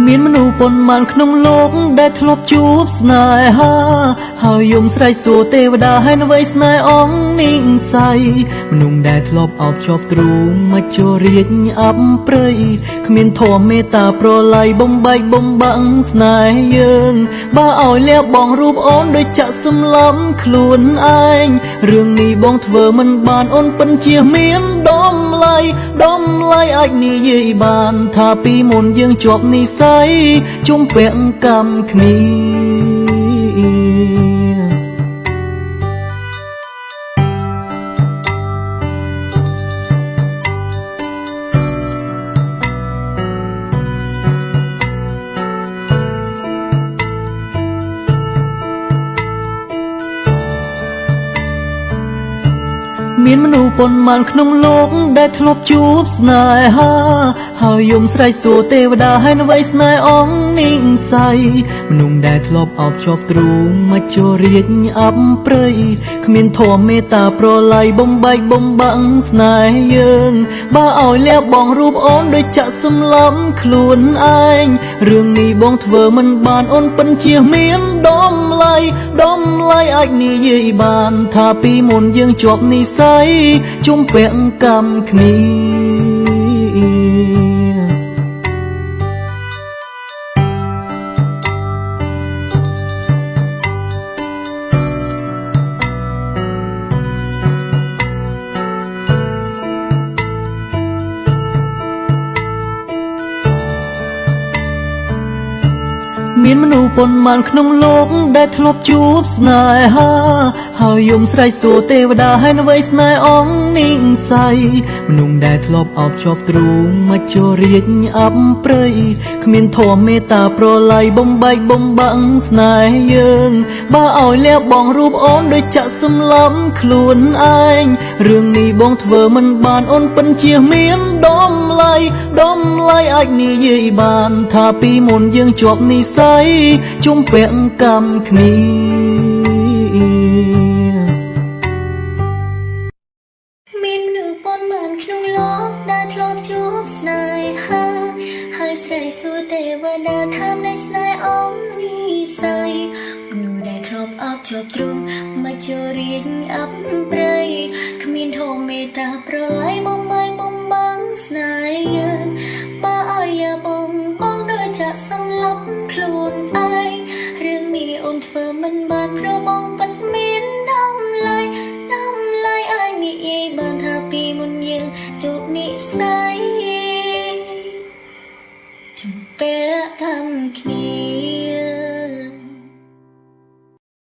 មានមនុស្សប៉ុន្មានក្នុងលោកដែលធ្លាប់ជួបស្នេហាហើយយំស្រែកសួរទេវតាហើយអ្វីស្នេហ៍អងនិស័យមនុស្សដែលធ្លាប់អោបជាប់ទ្រូងមកចូលរាជអបព្រៃគ្មានធម៌មេត្តាប្រឡាយបំបែកបំបាំងស្នេហ៍យើងបើឲ្យលះបងរូបអូនដូចចាក់សម្លំខ្លួនឯងរឿងនេះបងធ្វើមិនបានអូនពិនជាមានតម្លៃអាចនិយាយបានថាពីមុនយើងជាប់និស័យជុំពាក់កម្មគ្នាមានមនុស្សប៉ុន្មានក្នុងលោកដែលធ្លាប់ជួបស្នេហាហើយយំស្រែកសួរទេវតាហើយអ្វីស្នេហ៍អងនិស័យមនុស្សដែលធ្លាប់អោបជាប់ទ្រូងមកចូលរាជអបព្រៃគ្មានធម៌មេត្តាប្រឡាយបំបែកបំបាំងស្នេហ៍យើងបើឲ្យលះបងរូបអូនដូចចាក់សម្លំខ្លួនឯងរឿងនេះបងធ្វើមិនបានអូនពិនជាមានតម្លៃអាចនិយាយបានថាពីមុនយើងជាប់និស័យជុំពាក់កម្មគ្នាមានមនុស្សប៉ុន្មានក្នុងលោកដែលធ្លាប់ជួបស្នេហាហើយយំស្រែកសួរទេវតាហើយអ្វីស្នេហ៍អងនិស័យមនុស្សដែលធ្លាប់អោបជាប់ទ្រូងមកចូលរាជអបព្រៃគ្មានធម៌មេត្តាប្រឡាយបំបែកបំបាំងស្នេហ៍យើងបើឲ្យលះបងរូបអូនដូចចាក់សម្លំខ្លួនឯងរឿងនេះបងធ្វើមិនបានអូនពិនជាមានតម្លៃអាចនិយាយបានថាពីមុនយើងជាប់និស័យជុំពាក់កម្មគ្នាមានមនុស្សប៉ុន្មានក្នុងលោកដែលធ្លាប់ជួបស្នេហាហើយស្រែកសួរទេវតាថានៃស្នេហ៍អងនិស័យមនុស្សដែលធ្លាប់អោបជាប់ទ្រូងមកចូលរាជអបព្រៃគ្មានធម៌មេត្តាប្រឡាយបំបែកបំបាំងស្នេហ៍យើងបើឲ្យលះបងដូចចាក់សម្លាប់ខ្លួនឯងរឿងនេះអូនធ្វើមិនបានព្រោះបងពិតមានតម្លៃអាចនិយាយបានថាពីមុនយើងជួបនិស័យជំពាក់កម្មគ្នា